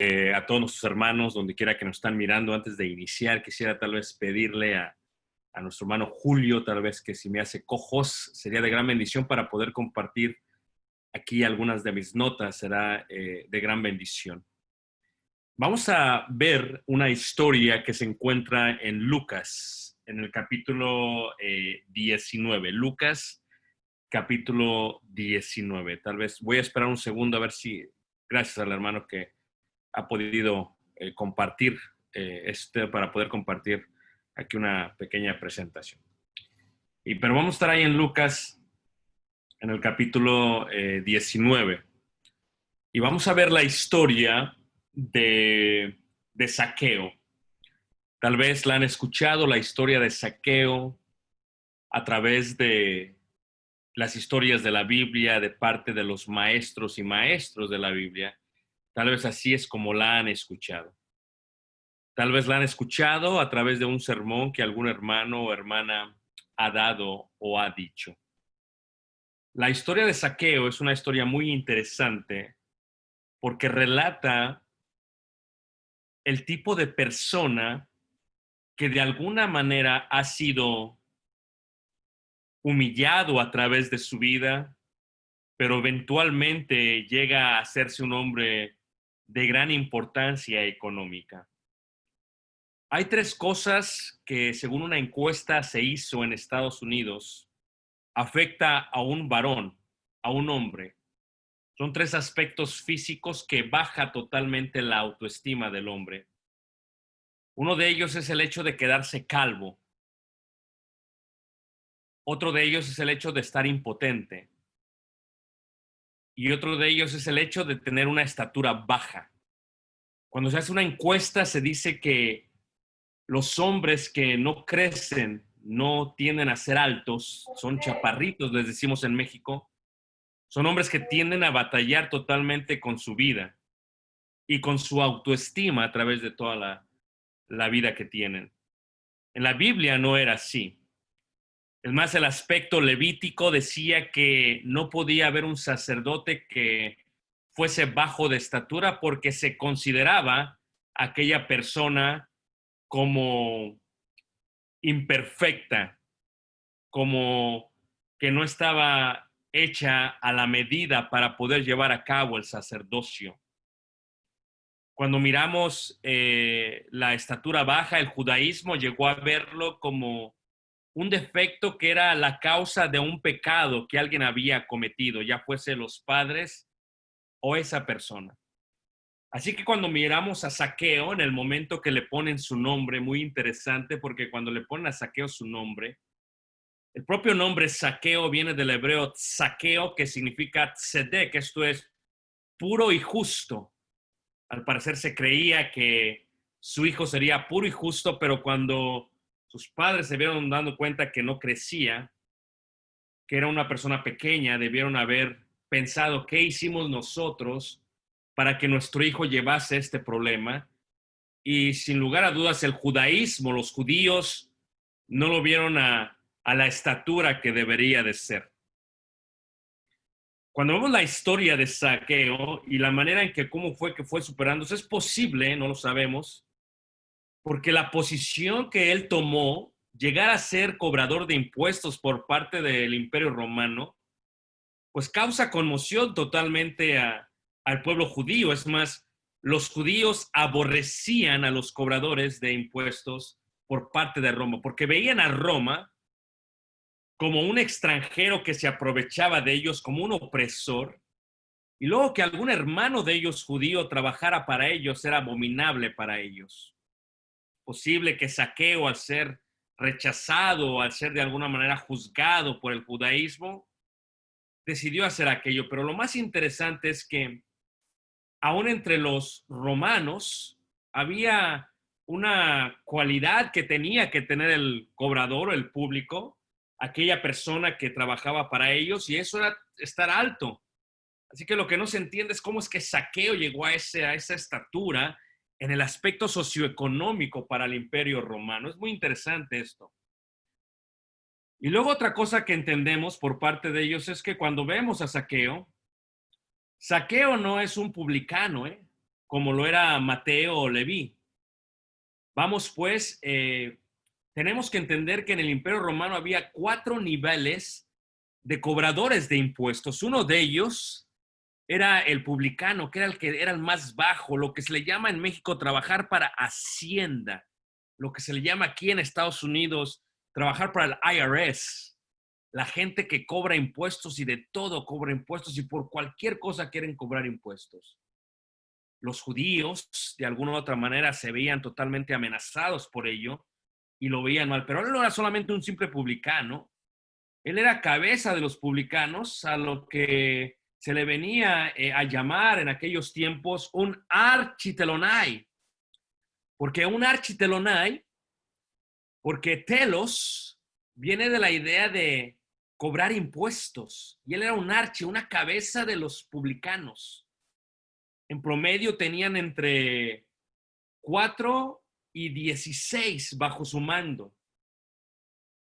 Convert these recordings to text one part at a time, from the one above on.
A todos nuestros hermanos, donde quiera que nos están mirando, antes de iniciar, quisiera tal vez pedirle a nuestro hermano Julio, tal vez que si me hace cojos, sería de gran bendición para poder compartir aquí algunas de mis notas, será de gran bendición. Vamos a ver una historia que se encuentra en Lucas, en el capítulo 19. Lucas, capítulo 19. Tal vez voy a esperar un segundo a ver si, gracias al hermano que ha podido compartir para poder compartir aquí una pequeña presentación. Pero vamos a estar ahí en Lucas, en el capítulo 19, y vamos a ver la historia de Zaqueo. Tal vez la han escuchado, la historia de Zaqueo, a través de las historias de la Biblia, de parte de los maestros y maestros de la Biblia. Tal vez así es como la han escuchado. Tal vez la han escuchado a través de un sermón que algún hermano o hermana ha dado o ha dicho. La historia de Zaqueo es una historia muy interesante porque relata el tipo de persona que de alguna manera ha sido humillado a través de su vida, pero eventualmente llega a hacerse un hombre de gran importancia económica. Hay tres cosas que, según una encuesta se hizo en Estados Unidos, afecta a un varón, a un hombre. Son tres aspectos físicos que baja totalmente la autoestima del hombre. Uno de ellos es el hecho de quedarse calvo. Otro de ellos es el hecho de estar impotente. Y otro de ellos es el hecho de tener una estatura baja. Cuando se hace una encuesta se dice que los hombres que no crecen, no tienden a ser altos, son chaparritos, les decimos en México, son hombres que tienden a batallar totalmente con su vida y con su autoestima a través de toda la vida que tienen. En la Biblia no era así. Es más, el aspecto levítico decía que no podía haber un sacerdote que fuese bajo de estatura porque se consideraba aquella persona como imperfecta, como que no estaba hecha a la medida para poder llevar a cabo el sacerdocio. Cuando miramos la estatura baja, el judaísmo llegó a verlo como un defecto que era la causa de un pecado que alguien había cometido, ya fuese los padres o esa persona. Así que cuando miramos a Zaqueo, en el momento que le ponen su nombre, muy interesante, porque cuando le ponen a Zaqueo su nombre, el propio nombre Zaqueo viene del hebreo tzaqueo, que significa tzedek, que esto es puro y justo. Al parecer se creía que su hijo sería puro y justo, pero cuando sus padres se vieron dando cuenta que no crecía, que era una persona pequeña, debieron haber pensado qué hicimos nosotros para que nuestro hijo llevase este problema. Y sin lugar a dudas, el judaísmo, los judíos, no lo vieron a la estatura que debería de ser. Cuando vemos la historia de Zaqueo y la manera en que cómo fue que fue superándose, es posible, no lo sabemos, porque la posición que él tomó, llegar a ser cobrador de impuestos por parte del Imperio Romano, pues causa conmoción totalmente al pueblo judío. Es más, los judíos aborrecían a los cobradores de impuestos por parte de Roma, porque veían a Roma como un extranjero que se aprovechaba de ellos, como un opresor, y luego que algún hermano de ellos judío trabajara para ellos era abominable para ellos. Posible que Zaqueo, al ser rechazado, al ser de alguna manera juzgado por el judaísmo, decidió hacer aquello. Pero lo más interesante es que aún entre los romanos había una cualidad que tenía que tener el cobrador o el público, aquella persona que trabajaba para ellos, y eso era estar alto. Así que lo que no se entiende es cómo es que Zaqueo llegó a esa estatura en el aspecto socioeconómico para el Imperio Romano. Es muy interesante esto. Y luego otra cosa que entendemos por parte de ellos es que cuando vemos a Zaqueo, Zaqueo no es un publicano, ¿eh? como lo era Mateo o Leví. Vamos pues, tenemos que entender que en el Imperio Romano había 4 niveles de cobradores de impuestos. Uno de ellos era el publicano, que era el más bajo, lo que se le llama en México trabajar para Hacienda, lo que se le llama aquí en Estados Unidos trabajar para el IRS, la gente que cobra impuestos y de todo cobra impuestos y por cualquier cosa quieren cobrar impuestos. Los judíos, de alguna u otra manera, se veían totalmente amenazados por ello y lo veían mal. Pero él no era solamente un simple publicano. Él era cabeza de los publicanos, a lo que se le venía a llamar en aquellos tiempos un architelonai. ¿Por qué un architelonai? Porque telos viene de la idea de cobrar impuestos. Y él era un archi, una cabeza de los publicanos. En promedio tenían entre 4 y 16 bajo su mando.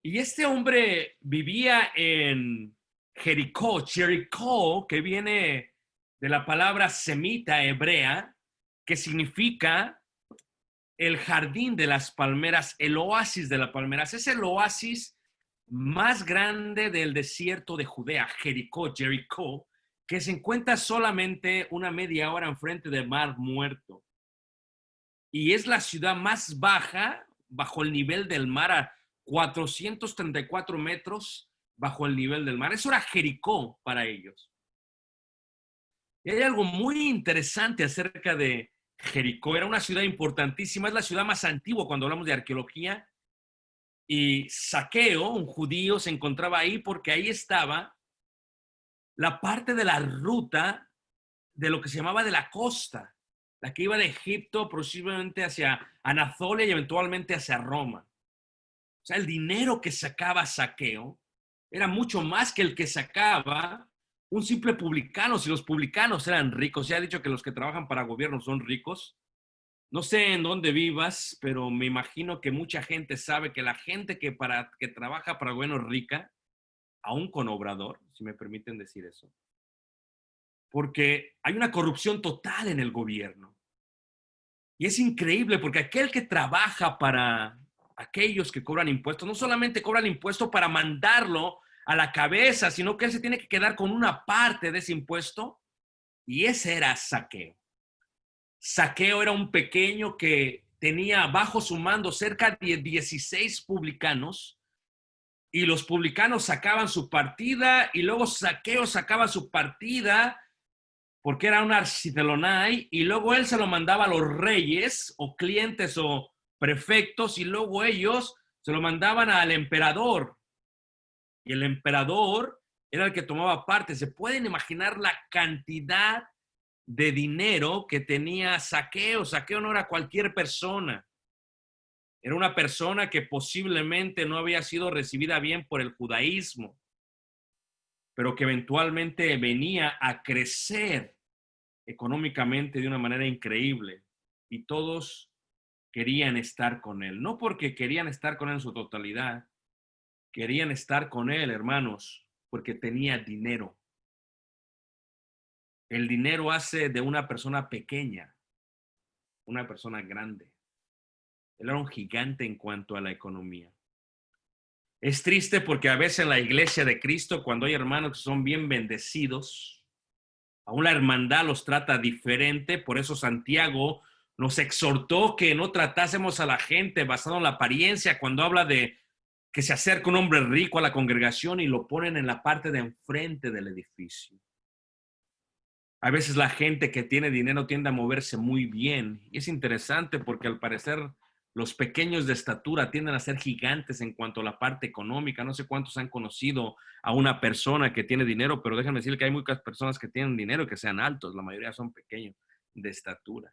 Y este hombre vivía en Jericó, que viene de la palabra semita hebrea, que significa el jardín de las palmeras, el oasis de las palmeras. Es el oasis más grande del desierto de Judea, Jericó, que se encuentra solamente una media hora enfrente del Mar Muerto. Y es la ciudad más baja, bajo el nivel del mar, a 434 metros bajo el nivel del mar. Eso era Jericó para ellos. Y hay algo muy interesante acerca de Jericó. Era una ciudad importantísima, es la ciudad más antigua cuando hablamos de arqueología. Y Zaqueo, un judío, se encontraba ahí porque ahí estaba la parte de la ruta de lo que se llamaba de la costa, la que iba de Egipto posiblemente hacia Anatolia y eventualmente hacia Roma. O sea, el dinero que sacaba Zaqueo era mucho más que el que sacaba un simple publicano. Si los publicanos eran ricos, ya he dicho que los que trabajan para gobierno son ricos. No sé en dónde vivas, pero me imagino que mucha gente sabe que la gente que trabaja para gobierno es rica, aún con Obrador, si me permiten decir eso. Porque hay una corrupción total en el gobierno. Y es increíble porque aquel que trabaja para aquellos que cobran impuestos, no solamente cobran impuesto para mandarlo a la cabeza, sino que él se tiene que quedar con una parte de ese impuesto. Y ese era Zaqueo. Zaqueo era un pequeño que tenía bajo su mando cerca de 16 publicanos y los publicanos sacaban su partida y luego Zaqueo sacaba su partida porque era un architelonai y luego él se lo mandaba a los reyes o clientes o prefectos y luego ellos se lo mandaban al emperador y el emperador era el que tomaba parte. ¿Se pueden imaginar la cantidad de dinero que tenía Zaqueo? Zaqueo no era cualquier persona. Era una persona que posiblemente no había sido recibida bien por el judaísmo, pero que eventualmente venía a crecer económicamente de una manera increíble. Y todos querían estar con él. No porque querían estar con él en su totalidad. Querían estar con él, hermanos, porque tenía dinero. El dinero hace de una persona pequeña una persona grande. Él era un gigante en cuanto a la economía. Es triste porque a veces en la iglesia de Cristo, cuando hay hermanos que son bien bendecidos, aún la hermandad los trata diferente. Por eso Santiago nos exhortó que no tratásemos a la gente basado en la apariencia cuando habla de que se acerca un hombre rico a la congregación y lo ponen en la parte de enfrente del edificio. A veces la gente que tiene dinero tiende a moverse muy bien. Y es interesante porque al parecer los pequeños de estatura tienden a ser gigantes en cuanto a la parte económica. No sé cuántos han conocido a una persona que tiene dinero, pero déjenme decir que hay muchas personas que tienen dinero y que sean altos. La mayoría son pequeños de estatura.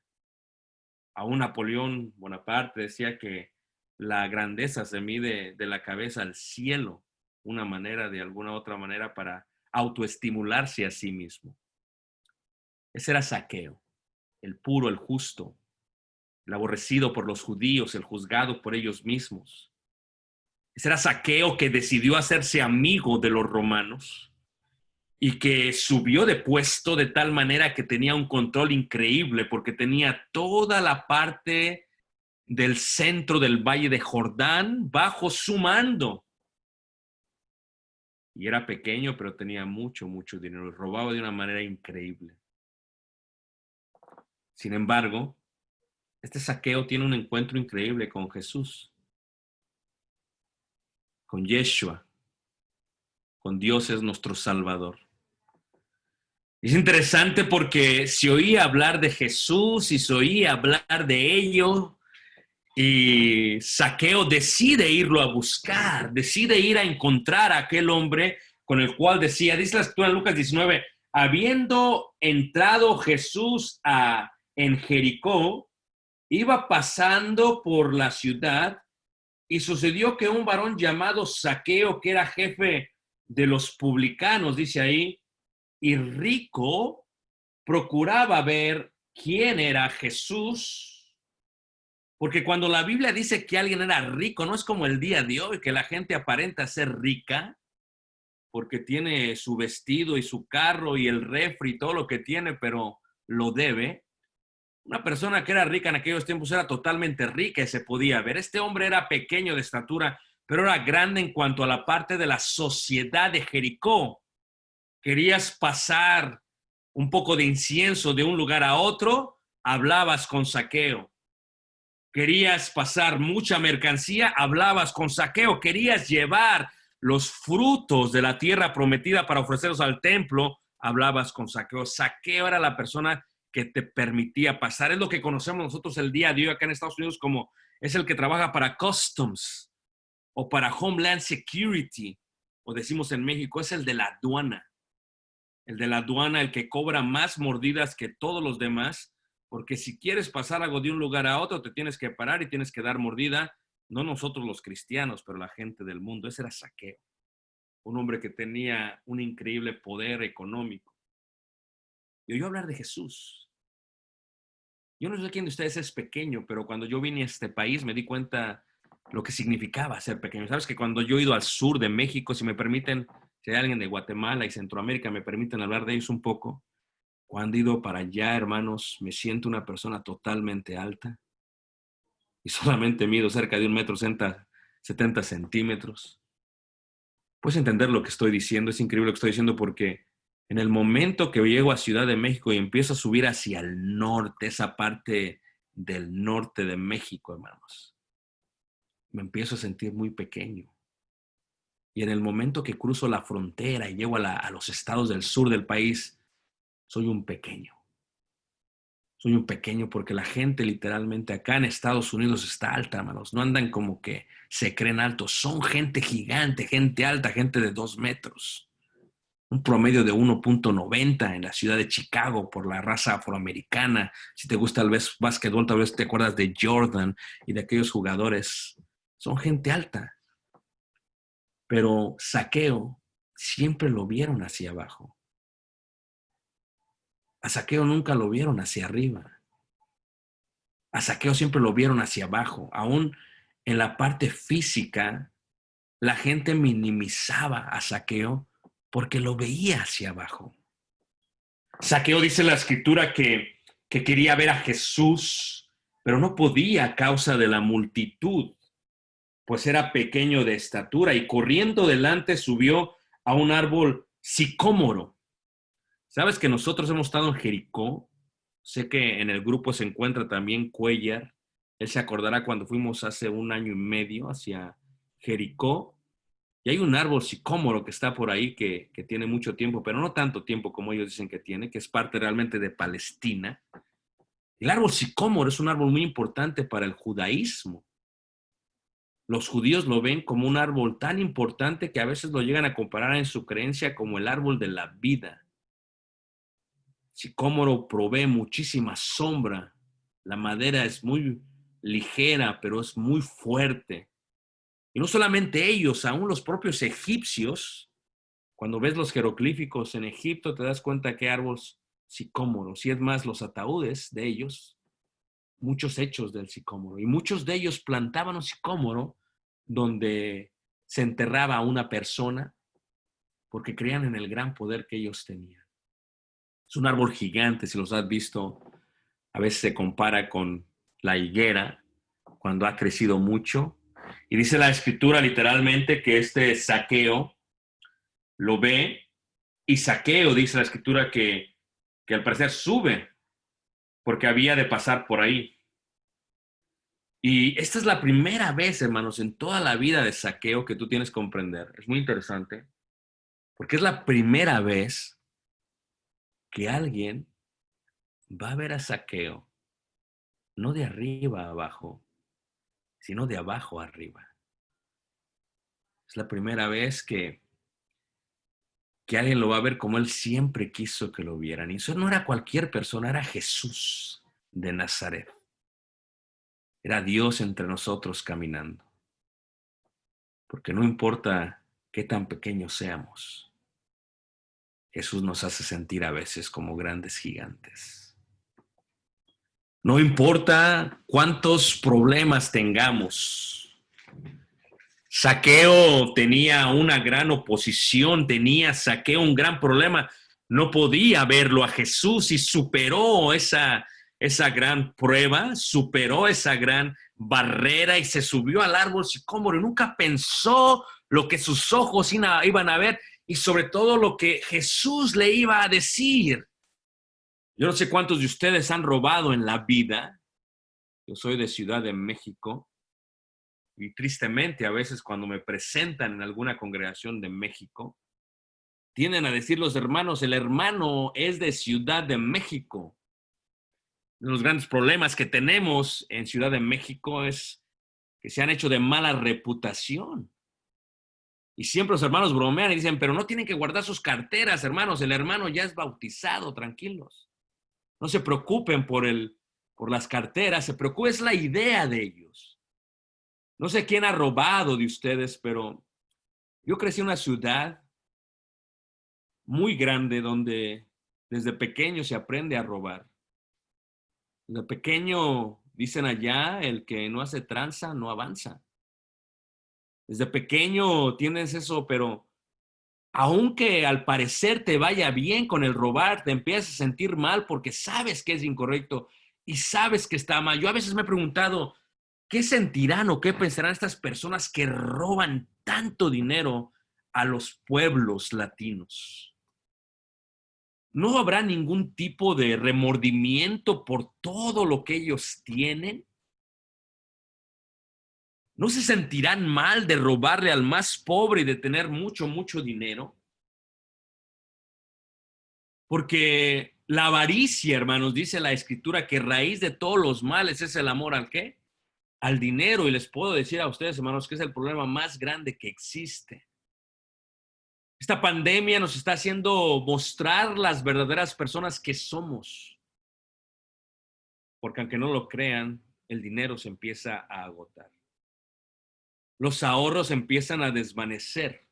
Aún Napoleón Bonaparte decía que la grandeza se mide de la cabeza al cielo, una manera de alguna otra manera para autoestimularse a sí mismo. Ese era Zaqueo, el puro, el justo, el aborrecido por los judíos, el juzgado por ellos mismos. Ese era Zaqueo que decidió hacerse amigo de los romanos y que subió de puesto de tal manera que tenía un control increíble porque tenía toda la parte del centro del Valle de Jordán bajo su mando. Y era pequeño, pero tenía mucho, mucho dinero. Robaba de una manera increíble. Sin embargo, este Zaqueo tiene un encuentro increíble con Jesús, con Yeshua, con Dios es nuestro Salvador. Es interesante porque se oía hablar de Jesús y se oía hablar de ello, y Zaqueo decide irlo a buscar, decide ir a encontrar a aquel hombre con el cual decía, dice la escritura en Lucas 19, habiendo entrado Jesús en Jericó, iba pasando por la ciudad y sucedió que un varón llamado Zaqueo, que era jefe de los publicanos, dice ahí, y rico, procuraba ver quién era Jesús, porque cuando la Biblia dice que alguien era rico, no es como el día de hoy, que la gente aparenta ser rica, porque tiene su vestido y su carro y el refri y todo lo que tiene, pero lo debe. Una persona que era rica en aquellos tiempos era totalmente rica y se podía ver. Este hombre era pequeño de estatura, pero era grande en cuanto a la parte de la sociedad de Jericó. Querías pasar un poco de incienso de un lugar a otro, hablabas con Zaqueo. Querías pasar mucha mercancía, hablabas con Zaqueo. Querías llevar los frutos de la tierra prometida para ofrecerlos al templo, hablabas con Zaqueo. Zaqueo era la persona que te permitía pasar. Es lo que conocemos nosotros el día de hoy acá en Estados Unidos como es el que trabaja para Customs o para Homeland Security, o decimos en México, es el de la aduana. El de la aduana, el que cobra más mordidas que todos los demás, porque si quieres pasar algo de un lugar a otro, te tienes que parar y tienes que dar mordida, no nosotros los cristianos, pero la gente del mundo. Ese era Zaqueo, un hombre que tenía un increíble poder económico. Y oyó hablar de Jesús. Yo no sé quién de ustedes es pequeño, pero cuando yo vine a este país me di cuenta lo que significaba ser pequeño. Sabes que cuando yo he ido al sur de México, si me permiten, si hay alguien de Guatemala y Centroamérica, me permiten hablar de ellos un poco. Cuando he ido para allá, hermanos, me siento una persona totalmente alta y solamente mido cerca de 1,70 m. Puedes entender lo que estoy diciendo, es increíble lo que estoy diciendo porque en el momento que llego a Ciudad de México y empiezo a subir hacia el norte, esa parte del norte de México, hermanos, me empiezo a sentir muy pequeño. Y en el momento que cruzo la frontera y llego a los estados del sur del país, soy un pequeño. Soy un pequeño porque la gente literalmente acá en Estados Unidos está alta, hermanos. No andan como que se creen altos. Son gente gigante, gente alta, gente de 2 metros. Un promedio de 1,90 en la ciudad de Chicago por la raza afroamericana. Si te gusta el básquetbol, tal vez te acuerdas de Jordan y de aquellos jugadores. Son gente alta. Pero Zaqueo siempre lo vieron hacia abajo. A Zaqueo nunca lo vieron hacia arriba. A Zaqueo siempre lo vieron hacia abajo. Aún en la parte física, la gente minimizaba a Zaqueo porque lo veía hacia abajo. Zaqueo dice la escritura que quería ver a Jesús, pero no podía a causa de la multitud, pues era pequeño de estatura y corriendo delante subió a un árbol sicómoro. ¿Sabes que nosotros hemos estado en Jericó? Sé que en el grupo se encuentra también Cuellar. Él se acordará cuando fuimos hace 1 año y medio hacia Jericó. Y hay un árbol sicómoro que está por ahí que tiene mucho tiempo, pero no tanto tiempo como ellos dicen que tiene, que es parte realmente de Palestina. El árbol sicómoro es un árbol muy importante para el judaísmo. Los judíos lo ven como un árbol tan importante que a veces lo llegan a comparar en su creencia como el árbol de la vida. Sicómoro provee muchísima sombra. La madera es muy ligera, pero es muy fuerte. Y no solamente ellos, aún los propios egipcios, cuando ves los jeroglíficos en Egipto, te das cuenta que árboles sicómoros, y es más, los ataúdes de ellos, muchos hechos del sicómoro, y muchos de ellos plantaban un sicómoro donde se enterraba a una persona, porque creían en el gran poder que ellos tenían. Es un árbol gigante, si los has visto, a veces se compara con la higuera cuando ha crecido mucho. Y dice la escritura literalmente que este Zaqueo lo ve, y Zaqueo, dice la escritura, que al parecer sube porque había de pasar por ahí. Y esta es la primera vez, hermanos, en toda la vida de Zaqueo que tú tienes que comprender. Es muy interesante, porque es la primera vez que alguien va a ver a Zaqueo, no de arriba a abajo, sino de abajo a arriba. Es la primera vez que alguien lo va a ver como él siempre quiso que lo vieran. Y eso no era cualquier persona, era Jesús de Nazaret. Era Dios entre nosotros caminando. Porque no importa qué tan pequeños seamos, Jesús nos hace sentir a veces como grandes gigantes. No importa cuántos problemas tengamos. Zaqueo tenía una gran oposición, tenía Zaqueo un gran problema. No podía verlo a Jesús y superó esa gran prueba, superó esa gran barrera y se subió al árbol sicómoro y nunca pensó lo que sus ojos iban a ver y sobre todo lo que Jesús le iba a decir. Yo no sé cuántos de ustedes han robado en la vida. Yo soy de Ciudad de México y tristemente a veces cuando me presentan en alguna congregación de México, tienden a decir los hermanos, el hermano es de Ciudad de México. Uno de los grandes problemas que tenemos en Ciudad de México es que se han hecho de mala reputación. Y siempre los hermanos bromean y dicen, pero no tienen que guardar sus carteras, hermanos, el hermano ya es bautizado, tranquilos. No se preocupen por las carteras, se preocupen, es la idea de ellos. No sé quién ha robado de ustedes, pero yo crecí en una ciudad muy grande donde desde pequeño se aprende a robar. Desde pequeño, dicen allá, el que no hace tranza no avanza. Desde pequeño tienes eso, pero aunque al parecer te vaya bien con el robar, te empiezas a sentir mal porque sabes que es incorrecto y sabes que está mal. Yo a veces me he preguntado, ¿qué sentirán o qué pensarán estas personas que roban tanto dinero a los pueblos latinos? ¿No habrá ningún tipo de remordimiento por todo lo que ellos tienen? ¿No se sentirán mal de robarle al más pobre y de tener mucho, mucho dinero? Porque la avaricia, hermanos, dice la Escritura que raíz de todos los males es el amor ¿al qué? Al dinero. Y les puedo decir a ustedes, hermanos, que es el problema más grande que existe. Esta pandemia nos está haciendo mostrar las verdaderas personas que somos. Porque aunque no lo crean, el dinero se empieza a agotar. Los ahorros empiezan a desvanecer.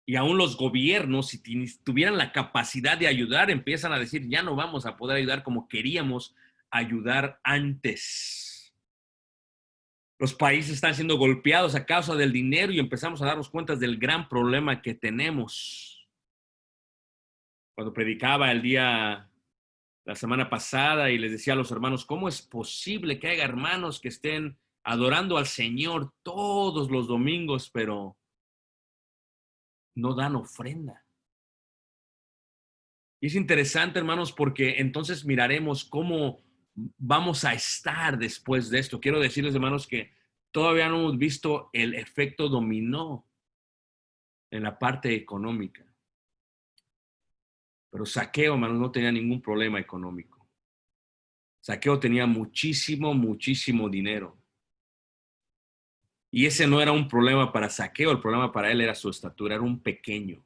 Y aún los gobiernos, si tuvieran la capacidad de ayudar, empiezan a decir, ya no vamos a poder ayudar como queríamos ayudar antes. Los países están siendo golpeados a causa del dinero y empezamos a darnos cuenta del gran problema que tenemos. Cuando predicaba la semana pasada y les decía a los hermanos, ¿cómo es posible que haya hermanos que estén adorando al Señor todos los domingos, pero no dan ofrenda? Y es interesante, hermanos, porque entonces miraremos cómo vamos a estar después de esto. Quiero decirles, hermanos, que todavía no hemos visto el efecto dominó en la parte económica. Pero Zaqueo, hermanos, no tenía ningún problema económico. Zaqueo tenía muchísimo, muchísimo dinero. Y ese no era un problema para Zaqueo, el problema para él era su estatura, era un pequeño.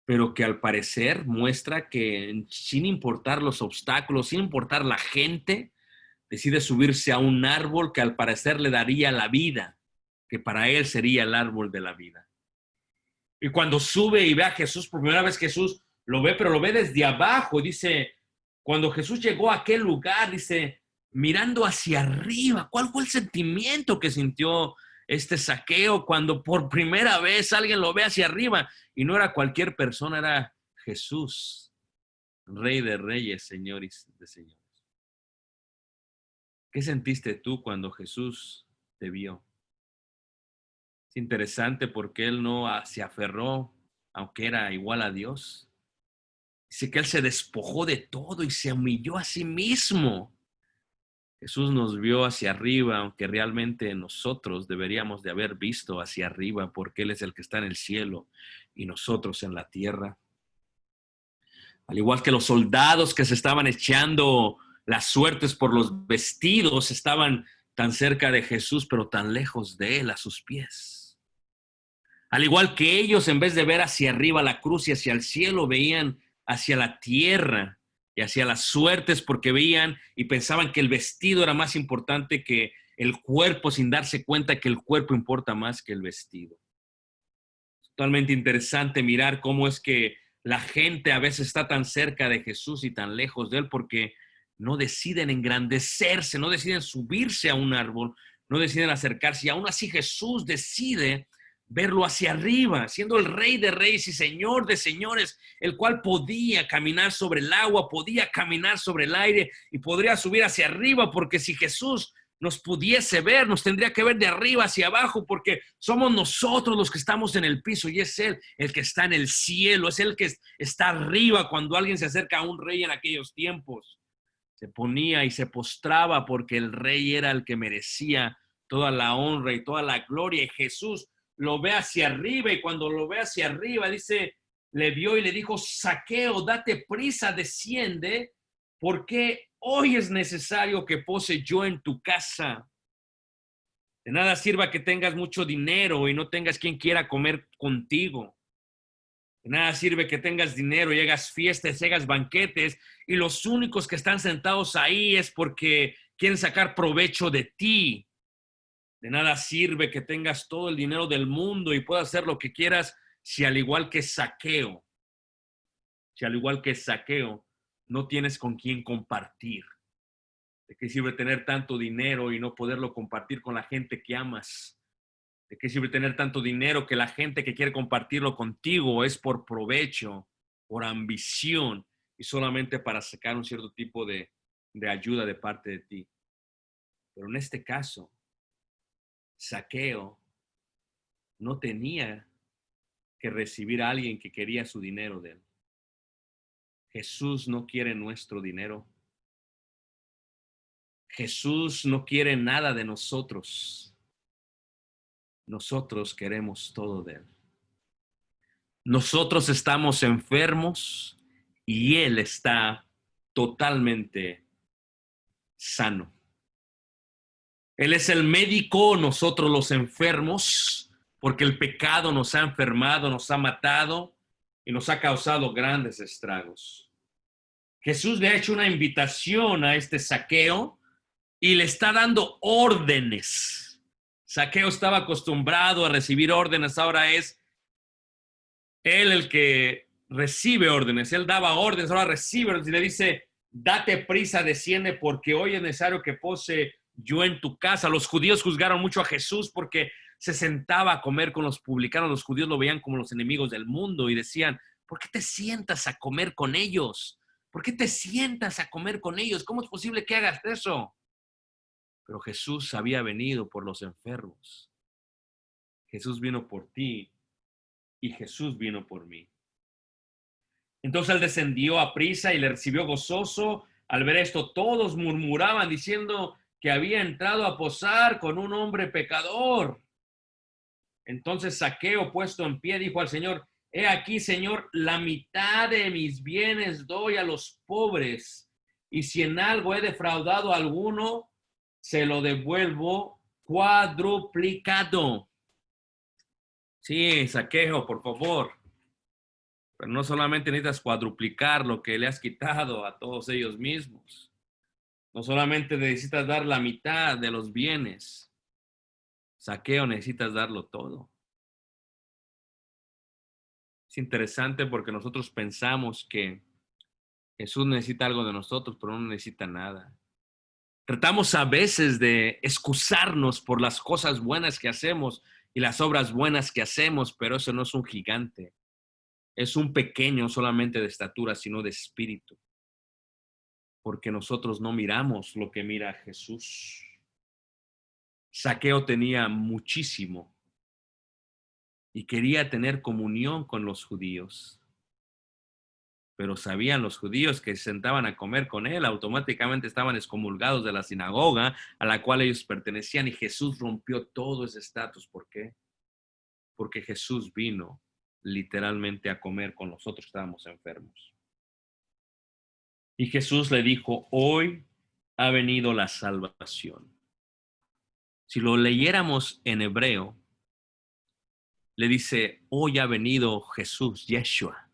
Pero que al parecer muestra que sin importar los obstáculos, sin importar la gente, decide subirse a un árbol que al parecer le daría la vida, que para él sería el árbol de la vida. Y cuando sube y ve a Jesús, por primera vez Jesús lo ve, pero lo ve desde abajo. Dice, cuando Jesús llegó a aquel lugar, dice, mirando hacia arriba, ¿cuál fue el sentimiento que sintió este Zaqueo cuando por primera vez alguien lo ve hacia arriba. Y no era cualquier persona, era Jesús, Rey de Reyes, Señor de Señores. ¿Qué sentiste tú cuando Jesús te vio? Es interesante porque él no se aferró, aunque era igual a Dios. Dice que él se despojó de todo y se humilló a sí mismo. Jesús nos vio hacia arriba, aunque realmente nosotros deberíamos de haber visto hacia arriba, porque Él es el que está en el cielo y nosotros en la tierra. Al igual que los soldados que se estaban echando las suertes por los vestidos, estaban tan cerca de Jesús, pero tan lejos de Él, a sus pies. Al igual que ellos, en vez de ver hacia arriba la cruz y hacia el cielo, veían hacia la tierra y hacia las suertes, porque veían y pensaban que el vestido era más importante que el cuerpo, sin darse cuenta que el cuerpo importa más que el vestido. Totalmente interesante mirar cómo es que la gente a veces está tan cerca de Jesús y tan lejos de Él, porque no deciden engrandecerse, no deciden subirse a un árbol, no deciden acercarse, y aún así Jesús decide verlo hacia arriba, siendo el Rey de Reyes y Señor de Señores, el cual podía caminar sobre el agua, podía caminar sobre el aire y podría subir hacia arriba, porque si Jesús nos pudiese ver, nos tendría que ver de arriba hacia abajo, porque somos nosotros los que estamos en el piso y es Él el que está en el cielo, es Él que está arriba. Cuando alguien se acerca a un rey en aquellos tiempos, se ponía y se postraba porque el rey era el que merecía toda la honra y toda la gloria, y Jesús lo ve hacia arriba, y cuando lo ve hacia arriba, dice, le vio y le dijo, Zaqueo, date prisa, desciende, porque hoy es necesario que pose yo en tu casa. De nada sirva que tengas mucho dinero y no tengas quien quiera comer contigo. De nada sirve que tengas dinero y hagas fiestas, hagas banquetes, y los únicos que están sentados ahí es porque quieren sacar provecho de ti. De nada sirve que tengas todo el dinero del mundo y puedas hacer lo que quieras si al igual que Zaqueo, no tienes con quién compartir. ¿De qué sirve tener tanto dinero y no poderlo compartir con la gente que amas? ¿De qué sirve tener tanto dinero que la gente que quiere compartirlo contigo es por provecho, por ambición y solamente para sacar un cierto tipo de ayuda de parte de ti? Pero en este caso, Zaqueo no tenía que recibir a alguien que quería su dinero de él. Jesús no quiere nuestro dinero. Jesús no quiere nada de nosotros. Nosotros queremos todo de Él. Nosotros estamos enfermos y Él está totalmente sano. Él es el médico, nosotros los enfermos, porque el pecado nos ha enfermado, nos ha matado y nos ha causado grandes estragos. Jesús le ha hecho una invitación a este Zaqueo y le está dando órdenes. Zaqueo estaba acostumbrado a recibir órdenes, ahora es él el que recibe órdenes. Él daba órdenes, ahora recibe órdenes y le dice, date prisa, desciende, porque hoy es necesario que pose yo en tu casa. Los judíos juzgaron mucho a Jesús porque se sentaba a comer con los publicanos. Los judíos lo veían como los enemigos del mundo y decían, ¿por qué te sientas a comer con ellos? ¿Por qué te sientas a comer con ellos? ¿Cómo es posible que hagas eso? Pero Jesús había venido por los enfermos. Jesús vino por ti y Jesús vino por mí. Entonces él descendió a prisa y le recibió gozoso. Al ver esto, todos murmuraban diciendo que había entrado a posar con un hombre pecador. Entonces Zaqueo, puesto en pie, dijo al Señor, he aquí, Señor, la mitad de mis bienes doy a los pobres, y si en algo he defraudado a alguno, se lo devuelvo cuadruplicado. Sí, Zaqueo, por favor. Pero no solamente necesitas cuadruplicar lo que le has quitado a todos ellos mismos. No solamente necesitas dar la mitad de los bienes. Zaqueo, necesitas darlo todo. Es interesante porque nosotros pensamos que Jesús necesita algo de nosotros, pero no necesita nada. Tratamos a veces de excusarnos por las cosas buenas que hacemos y las obras buenas que hacemos, pero eso no es un gigante. Es un pequeño solamente de estatura, sino de espíritu. Porque nosotros no miramos lo que mira Jesús. Zaqueo tenía muchísimo y quería tener comunión con los judíos. Pero sabían los judíos que se sentaban a comer con él, automáticamente estaban excomulgados de la sinagoga a la cual ellos pertenecían, y Jesús rompió todo ese estatus. ¿Por qué? Porque Jesús vino literalmente a comer con nosotros que estábamos enfermos. Y Jesús le dijo, hoy ha venido la salvación. Si lo leyéramos en hebreo, le dice, hoy ha venido Jesús, Yeshua.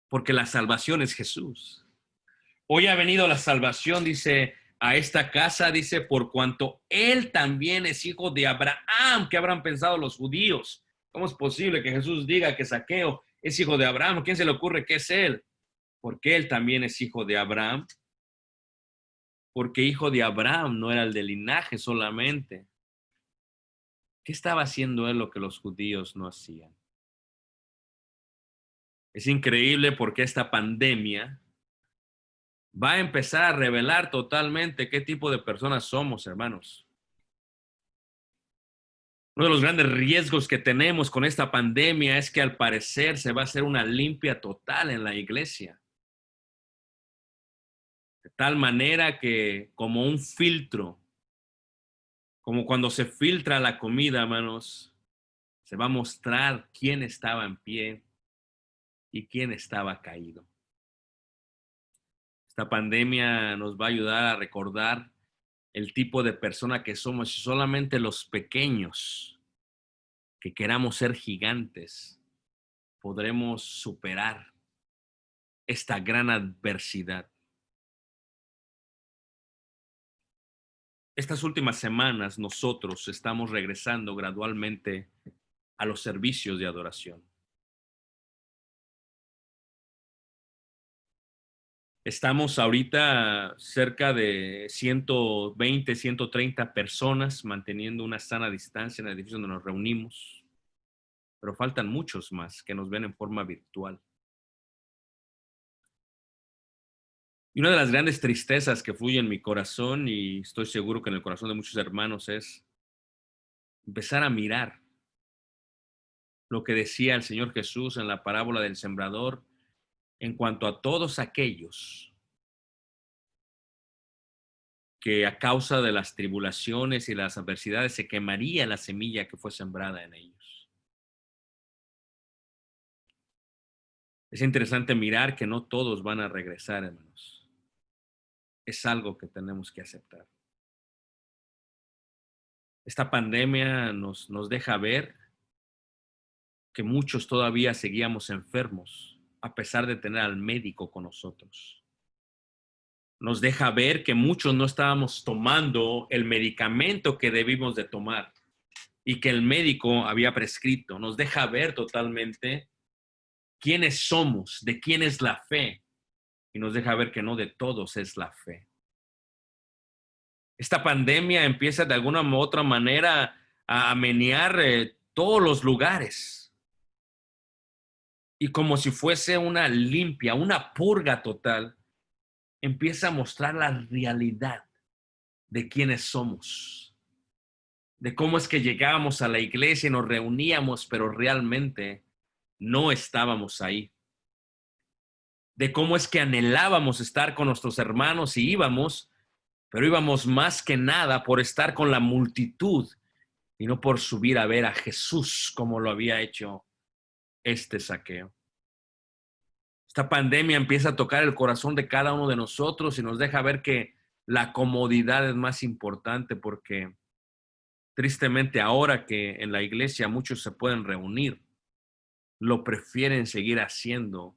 Porque la salvación es Jesús. Hoy ha venido la salvación, dice, a esta casa, dice, por cuanto él también es hijo de Abraham. ¿Qué habrán pensado los judíos? ¿Cómo es posible que Jesús diga que Zaqueo es hijo de Abraham? ¿A quién se le ocurre que es él? Porque él también es hijo de Abraham. Porque hijo de Abraham no era el de linaje solamente. ¿Qué estaba haciendo él lo que los judíos no hacían? Es increíble porque esta pandemia va a empezar a revelar totalmente qué tipo de personas somos, hermanos. Uno de los grandes riesgos que tenemos con esta pandemia es que al parecer se va a hacer una limpia total en la iglesia. De tal manera que como un filtro, como cuando se filtra la comida, hermanos, se va a mostrar quién estaba en pie y quién estaba caído. Esta pandemia nos va a ayudar a recordar el tipo de persona que somos, y solamente los pequeños que queramos ser gigantes podremos superar esta gran adversidad. Estas últimas semanas nosotros estamos regresando gradualmente a los servicios de adoración. Estamos ahorita cerca de 120, 130 personas manteniendo una sana distancia en el edificio donde nos reunimos, pero faltan muchos más que nos ven en forma virtual. Y una de las grandes tristezas que fluye en mi corazón, y estoy seguro que en el corazón de muchos hermanos, es empezar a mirar lo que decía el Señor Jesús en la parábola del sembrador en cuanto a todos aquellos que a causa de las tribulaciones y las adversidades se quemaría la semilla que fue sembrada en ellos. Es interesante mirar que no todos van a regresar, hermanos. Es algo que tenemos que aceptar. Esta pandemia nos deja ver que muchos todavía seguíamos enfermos, a pesar de tener al médico con nosotros. Nos deja ver que muchos no estábamos tomando el medicamento que debimos de tomar y que el médico había prescrito. Nos deja ver totalmente quiénes somos, de quién es la fe, y nos deja ver que no de todos es la fe. Esta pandemia empieza de alguna u otra manera a menear todos los lugares, y como si fuese una limpia, una purga total, empieza a mostrar la realidad de quiénes somos, de cómo es que llegábamos a la iglesia y nos reuníamos, pero realmente no estábamos ahí, de cómo es que anhelábamos estar con nuestros hermanos y íbamos, pero íbamos más que nada por estar con la multitud y no por subir a ver a Jesús como lo había hecho este Zaqueo. Esta pandemia empieza a tocar el corazón de cada uno de nosotros y nos deja ver que la comodidad es más importante, porque tristemente ahora que en la iglesia muchos se pueden reunir, lo prefieren seguir haciendo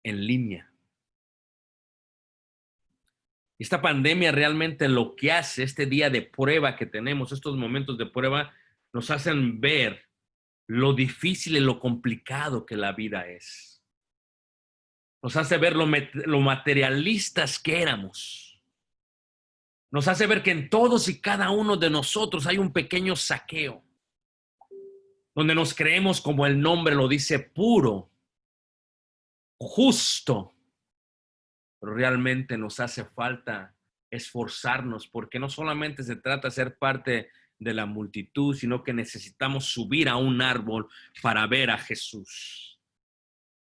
en línea. Esta pandemia realmente lo que hace, este día de prueba que tenemos, estos momentos de prueba, nos hacen ver lo difícil y lo complicado que la vida es. Nos hace ver lo materialistas que éramos. Nos hace ver que en todos y cada uno de nosotros hay un pequeño saqueo, donde nos creemos, como el nombre lo dice, puro, justo, pero realmente nos hace falta esforzarnos, porque no solamente se trata de ser parte de la multitud, sino que necesitamos subir a un árbol para ver a Jesús.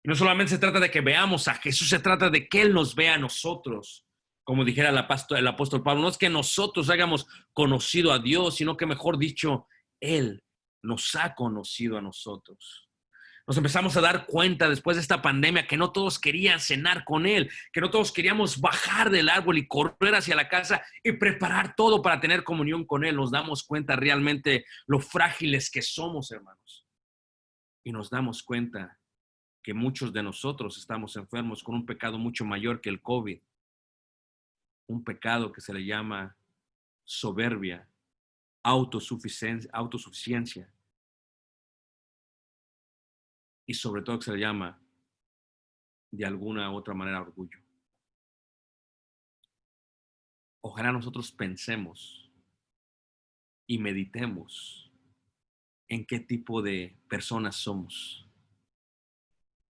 Y no solamente se trata de que veamos a Jesús, se trata de que Él nos vea a nosotros. Como dijera el apóstol Pablo, no es que nosotros hayamos conocido a Dios, sino que, mejor dicho, Él nos ha conocido a nosotros. Nos empezamos a dar cuenta después de esta pandemia que no todos querían cenar con Él, que no todos queríamos bajar del árbol y correr hacia la casa y preparar todo para tener comunión con Él. Nos damos cuenta realmente lo frágiles que somos, hermanos. Y nos damos cuenta que muchos de nosotros estamos enfermos con un pecado mucho mayor que el COVID. Un pecado que se le llama soberbia, autosuficiencia. Y sobre todo que se le llama, de alguna u otra manera, orgullo. Ojalá nosotros pensemos y meditemos en qué tipo de personas somos.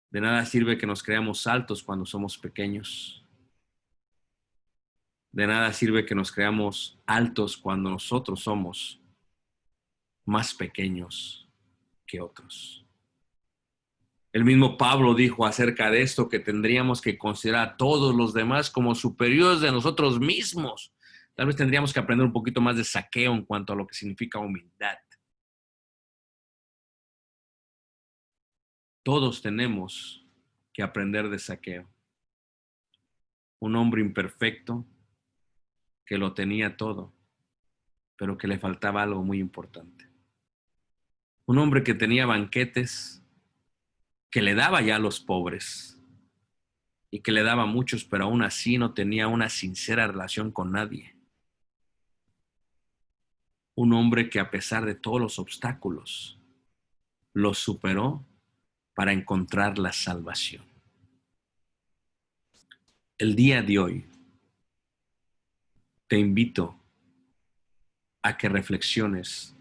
De nada sirve que nos creamos altos cuando somos pequeños. De nada sirve que nos creamos altos cuando nosotros somos más pequeños que otros. El mismo Pablo dijo acerca de esto que tendríamos que considerar a todos los demás como superiores de nosotros mismos. Tal vez tendríamos que aprender un poquito más de saqueo en cuanto a lo que significa humildad. Todos tenemos que aprender de saqueo. Un hombre imperfecto que lo tenía todo, pero que le faltaba algo muy importante. Un hombre que tenía banquetes, que le daba ya a los pobres y que le daba a muchos, pero aún así no tenía una sincera relación con nadie. Un hombre que a pesar de todos los obstáculos, los superó para encontrar la salvación. El día de hoy te invito a que reflexiones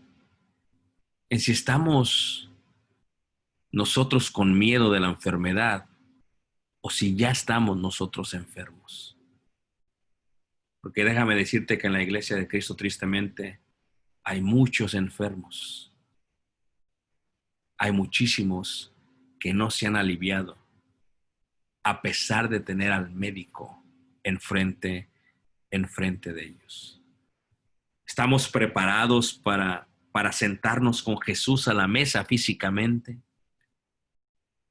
en si estamos nosotros con miedo de la enfermedad o si ya estamos nosotros enfermos. Porque déjame decirte que en la iglesia de Cristo, tristemente, hay muchos enfermos. Hay muchísimos que no se han aliviado a pesar de tener al médico enfrente de ellos. ¿Estamos preparados para sentarnos con Jesús a la mesa físicamente?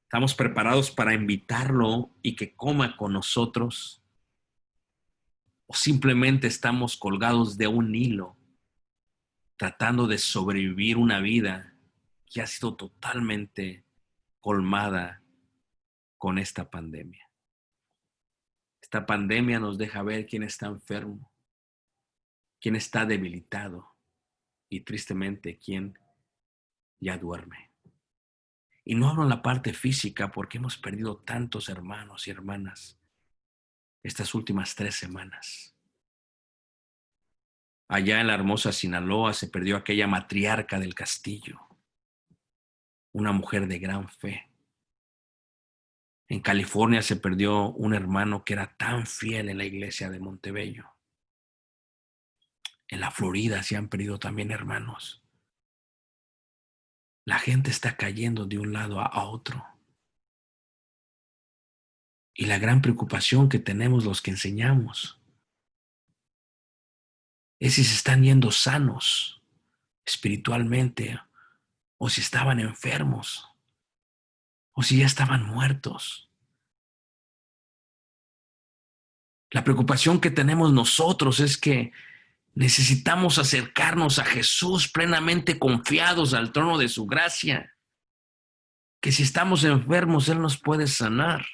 ¿Estamos preparados para invitarlo y que coma con nosotros? ¿O simplemente estamos colgados de un hilo tratando de sobrevivir una vida que ha sido totalmente colmada con esta pandemia? Esta pandemia nos deja ver quién está enfermo, quién está debilitado y tristemente quién ya duerme. Y no hablo en la parte física porque hemos perdido tantos hermanos y hermanas estas últimas 3 semanas. Allá en la hermosa Sinaloa se perdió aquella matriarca del castillo, una mujer de gran fe. En California se perdió un hermano que era tan fiel en la iglesia de Montebello. En la Florida se han perdido también hermanos. La gente está cayendo de un lado a otro. Y la gran preocupación que tenemos los que enseñamos es si se están yendo sanos espiritualmente o si estaban enfermos o si ya estaban muertos. La preocupación que tenemos nosotros es que necesitamos acercarnos a Jesús plenamente confiados al trono de su gracia. Que si estamos enfermos, Él nos puede sanar.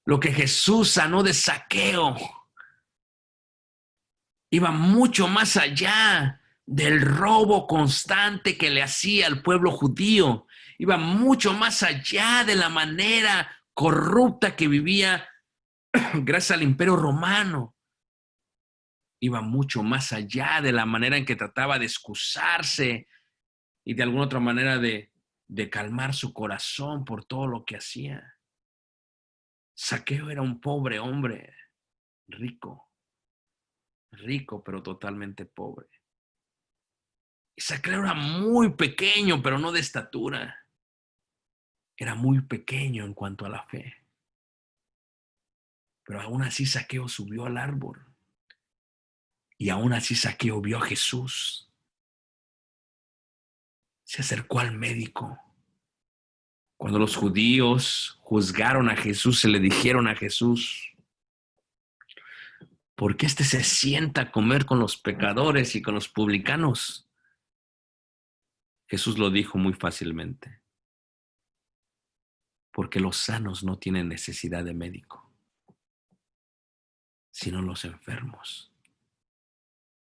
Lo que Jesús sanó de Zaqueo iba mucho más allá del robo constante que le hacía al pueblo judío. Iba mucho más allá de la manera corrupta que vivía gracias al Imperio Romano. Iba mucho más allá de la manera en que trataba de excusarse y de alguna otra manera de calmar su corazón por todo lo que hacía. Zaqueo era un pobre hombre, rico, rico pero totalmente pobre. Y Zaqueo era muy pequeño, pero no de estatura. Era muy pequeño en cuanto a la fe. Pero aún así Zaqueo subió al árbol. Y aún así Zaqueo vio a Jesús. Se acercó al médico. Cuando los judíos juzgaron a Jesús, se le dijeron a Jesús, ¿por qué se sienta a comer con los pecadores y con los publicanos? Jesús lo dijo muy fácilmente, porque los sanos no tienen necesidad de médico, sino los enfermos.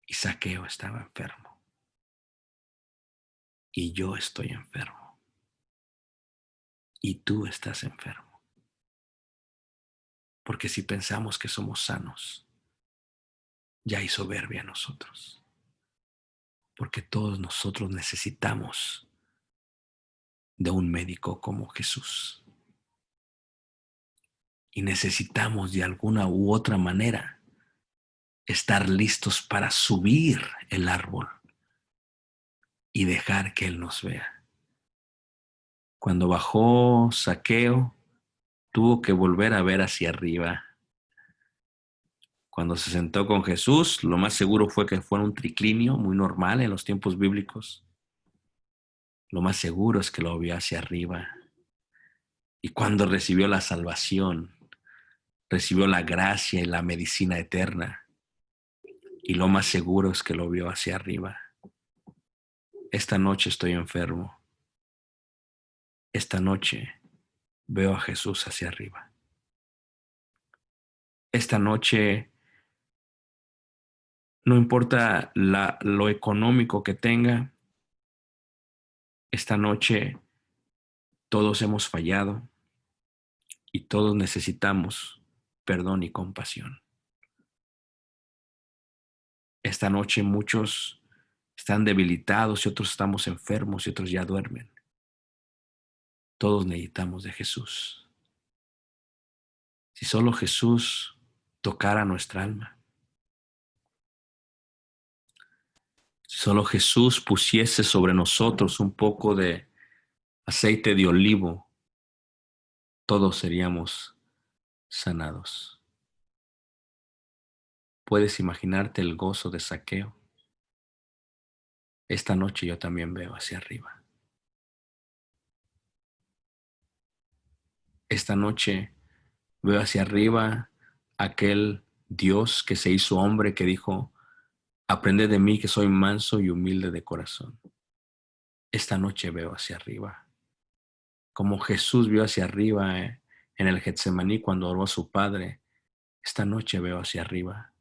Y Zaqueo estaba enfermo. Y yo estoy enfermo. Y tú estás enfermo. Porque si pensamos que somos sanos, ya hay soberbia en nosotros. Porque todos nosotros necesitamos de un médico como Jesús. Y necesitamos de alguna u otra manera estar listos para subir el árbol y dejar que Él nos vea. Cuando bajó Zaqueo, tuvo que volver a ver hacia arriba. Cuando se sentó con Jesús, lo más seguro fue que fuera un triclinio muy normal en los tiempos bíblicos. Lo más seguro es que lo vio hacia arriba. Y cuando recibió la salvación, recibió la gracia y la medicina eterna. Y lo más seguro es que lo vio hacia arriba. Esta noche estoy enfermo. Esta noche veo a Jesús hacia arriba. Esta noche, no importa lo económico que tenga, esta noche todos hemos fallado y todos necesitamos perdón y compasión. Esta noche muchos están debilitados y otros estamos enfermos y otros ya duermen. Todos necesitamos de Jesús. Si solo Jesús tocara nuestra alma, si solo Jesús pusiese sobre nosotros un poco de aceite de olivo, todos seríamos sanados. ¿Puedes imaginarte el gozo de Zaqueo? Esta noche yo también veo hacia arriba. Esta noche veo hacia arriba aquel Dios que se hizo hombre que dijo, aprended de mí que soy manso y humilde de corazón. Esta noche veo hacia arriba. Como Jesús vio hacia arriba en el Getsemaní cuando oró a su Padre, esta noche veo hacia arriba.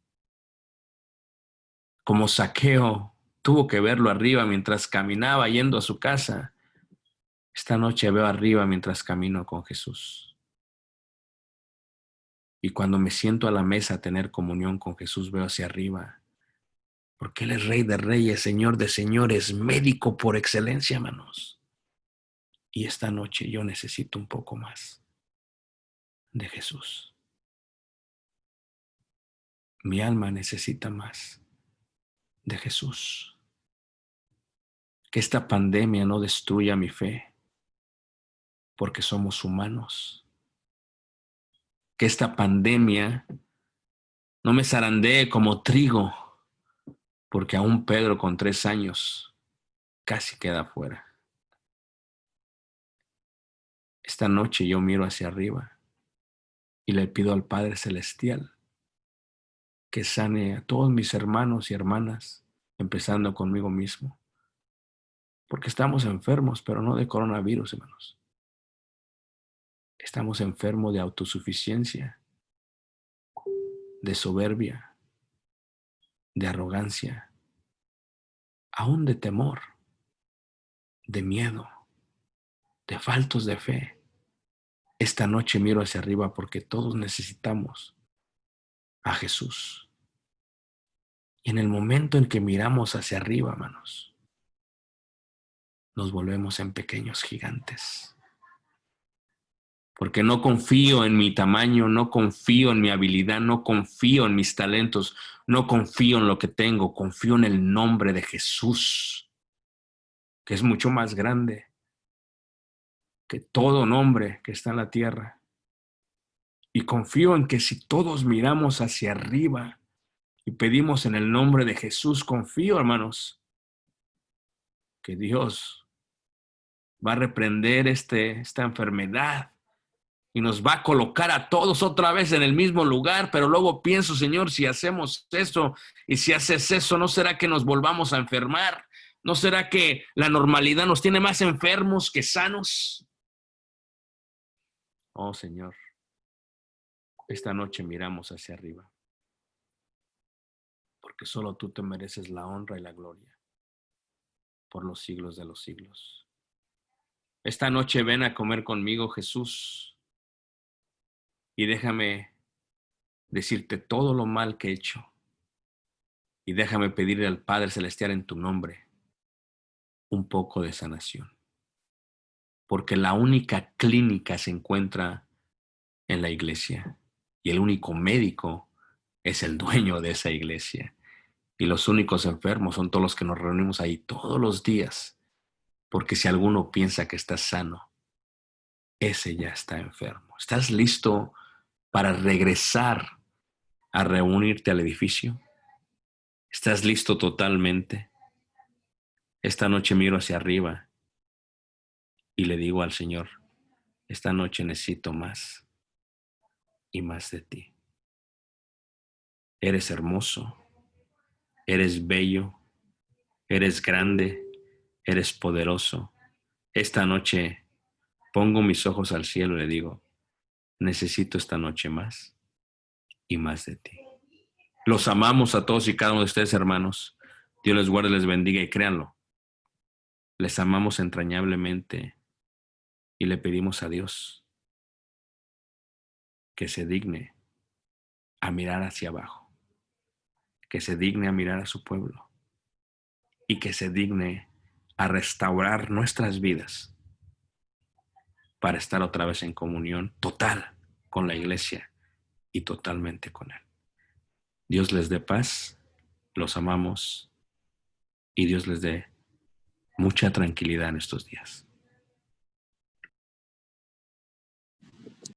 Como Zaqueo tuvo que verlo arriba mientras caminaba yendo a su casa, esta noche veo arriba mientras camino con Jesús. Y cuando me siento a la mesa a tener comunión con Jesús, veo hacia arriba. Porque Él es Rey de Reyes, Señor de Señores, médico por excelencia, hermanos. Y esta noche yo necesito un poco más de Jesús. Mi alma necesita más de Jesús. Que esta pandemia no destruya mi fe, porque somos humanos. Que esta pandemia no me zarandee como trigo, porque aún Pedro con 3 años casi queda fuera. Esta noche yo miro hacia arriba y le pido al Padre Celestial que sane a todos mis hermanos y hermanas, empezando conmigo mismo. Porque estamos enfermos, pero no de coronavirus, hermanos. Estamos enfermos de autosuficiencia, de soberbia, de arrogancia, aún de temor, de miedo, de faltos de fe. Esta noche miro hacia arriba porque todos necesitamos a Jesús. Y en el momento en que miramos hacia arriba, hermanos, nos volvemos en pequeños gigantes. Porque no confío en mi tamaño, no confío en mi habilidad, no confío en mis talentos, no confío en lo que tengo, confío en el nombre de Jesús, que es mucho más grande que todo nombre que está en la tierra. Y confío en que si todos miramos hacia arriba y pedimos en el nombre de Jesús, confío, hermanos, que Dios va a reprender esta enfermedad y nos va a colocar a todos otra vez en el mismo lugar. Pero luego pienso, Señor, si hacemos eso y si haces eso, ¿no será que nos volvamos a enfermar? ¿No será que la normalidad nos tiene más enfermos que sanos? Oh, Señor, esta noche miramos hacia arriba, porque solo tú te mereces la honra y la gloria por los siglos de los siglos. Esta noche ven a comer conmigo, Jesús, y déjame decirte todo lo mal que he hecho. Y déjame pedirle al Padre Celestial en tu nombre un poco de sanación. Porque la única clínica se encuentra en la iglesia y el único médico es el dueño de esa iglesia. Y los únicos enfermos son todos los que nos reunimos ahí todos los días. Porque si alguno piensa que está sano, ese ya está enfermo. ¿Estás listo para regresar a reunirte al edificio? ¿Estás listo totalmente? Esta noche miro hacia arriba y le digo al Señor, esta noche necesito más y más de ti. Eres hermoso, eres bello, eres grande, eres poderoso. Esta noche pongo mis ojos al cielo y le digo, necesito esta noche más y más de ti. Los amamos a todos y cada uno de ustedes, hermanos. Dios les guarde, les bendiga y créanlo. Les amamos entrañablemente y le pedimos a Dios que se digne a mirar hacia abajo, que se digne a mirar a su pueblo y que se digne a restaurar nuestras vidas para estar otra vez en comunión total con la iglesia y totalmente con Él. Dios les dé paz, los amamos y Dios les dé mucha tranquilidad en estos días.